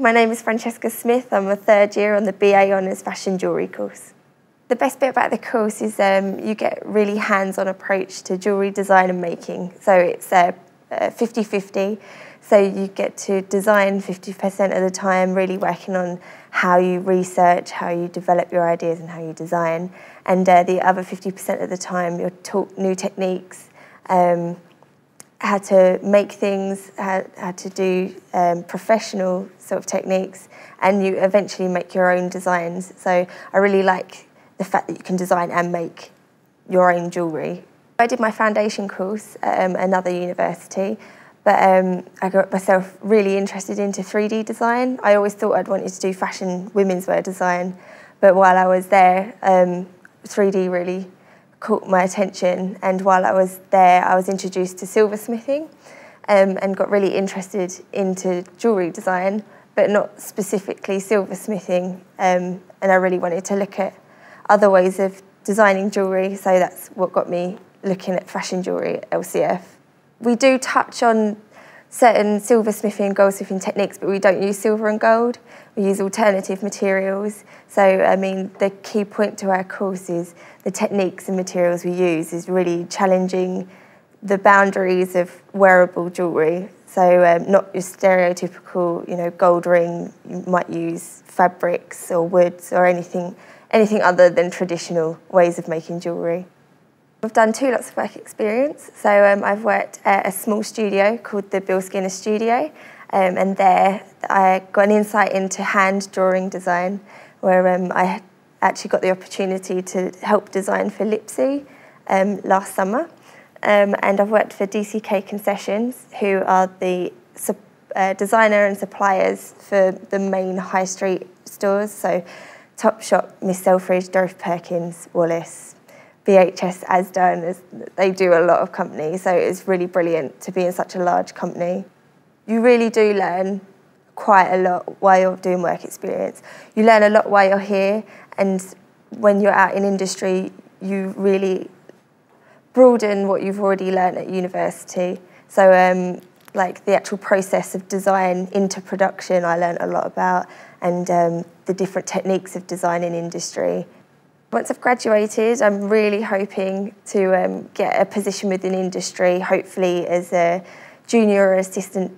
My name is Francesca Smith. I'm a third year on the BA Honours Fashion Jewellery course. The best bit about the course is you get a really hands-on approach to jewellery design and making. So it's 50-50. So you get to design 50% of the time, really working on how you research, how you develop your ideas and how you design. And the other 50% of the time you're taught new techniques, how to make things, how to do professional sort of techniques, and you eventually make your own designs. So I really like the fact that you can design and make your own jewellery. I did my foundation course at another university, but I got myself really interested into 3D design. I always thought I'd wanted to do fashion women's wear design, but while I was there, 3D really caught my attention, and while I was there I was introduced to silversmithing and got really interested into jewellery design, but not specifically silversmithing, and I really wanted to look at other ways of designing jewellery, so that's what got me looking at fashion jewellery at LCF. We do touch on certain silversmithing and goldsmithing techniques, but we don't use silver and gold. We use alternative materials. So, I mean, the key point to our course is the techniques and materials we use is really challenging the boundaries of wearable jewellery. So, not your stereotypical, gold ring. You might use fabrics or woods or anything other than traditional ways of making jewellery. I've done 2 lots of work experience. So I've worked at a small studio called the Bill Skinner Studio, and there I got an insight into hand drawing design, where I actually got the opportunity to help design for Lipsy last summer. And I've worked for DCK Concessions, who are the designer and suppliers for the main high street stores, so Topshop, Miss Selfridge, Dorothy Perkins, Wallace, BHS, Asda, and they do a lot of companies, so it's really brilliant to be in such a large company. You really do learn quite a lot while you're doing work experience. You learn a lot while you're here, and when you're out in industry, you really broaden what you've already learned at university. So like the actual process of design into production, I learned a lot about, and the different techniques of design in industry. Once I've graduated, I'm really hoping to get a position within industry, hopefully as a junior or assistant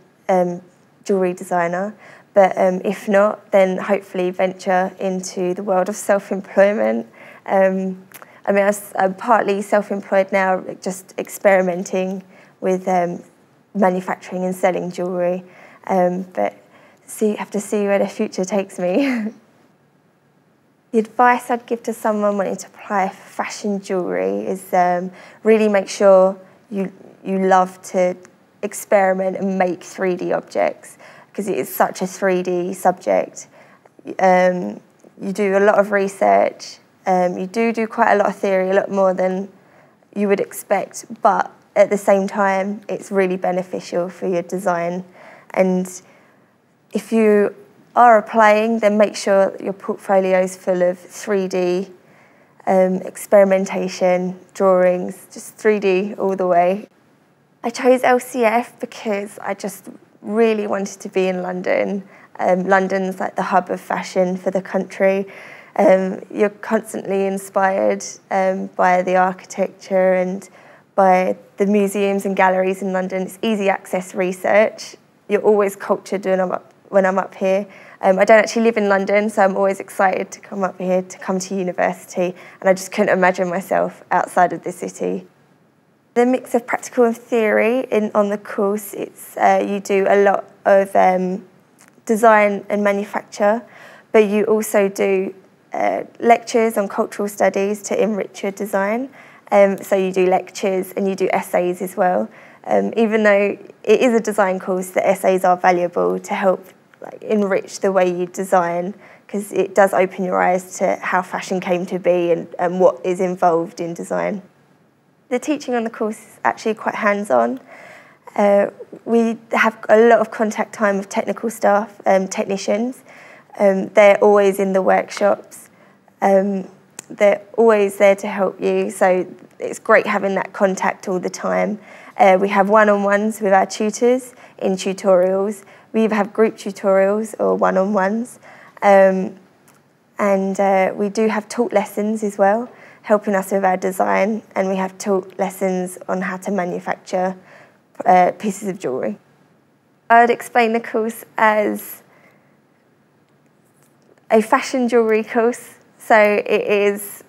jewellery designer. But if not, then hopefully venture into the world of self-employment. I'm partly self-employed now, just experimenting with manufacturing and selling jewellery. But have to see where the future takes me. The advice I'd give to someone wanting to apply for fashion jewellery is really make sure you love to experiment and make 3D objects, because it is such a 3D subject. You do a lot of research, you do quite a lot of theory, a lot more than you would expect, but at the same time it's really beneficial for your design. And if you are applying, then make sure that your portfolio is full of 3D experimentation, drawings, just 3D all the way. I chose LCF because I just really wanted to be in London. London's like the hub of fashion for the country. You're constantly inspired by the architecture and by the museums and galleries in London. It's easy access research. You're always cultured when I'm up here. I don't actually live in London, so I'm always excited to come up here, to come to university, and I just couldn't imagine myself outside of the city. The mix of practical and theory on the course, it's you do a lot of design and manufacture, but you also do lectures on cultural studies to enrich your design. So you do lectures and you do essays as well. Even though it is a design course, the essays are valuable to help enrich the way you design, because it does open your eyes to how fashion came to be and what is involved in design. The teaching on the course is actually quite hands-on. We have a lot of contact time with technical staff, technicians. They're always in the workshops. They're always there to help you, so it's great having that contact all the time. We have one-on-ones with our tutors in tutorials, We either have group tutorials or one-on-ones. We do have taught lessons as well, helping us with our design, and we have taught lessons on how to manufacture pieces of jewellery. I would explain the course as a fashion jewellery course. So it is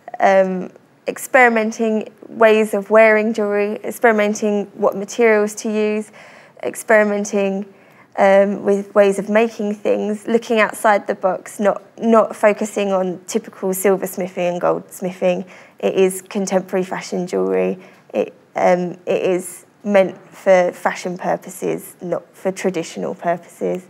experimenting ways of wearing jewellery, experimenting what materials to use, experimenting with ways of making things, looking outside the box, not focusing on typical silversmithing and goldsmithing. It is contemporary fashion jewellery. It is meant for fashion purposes, not for traditional purposes.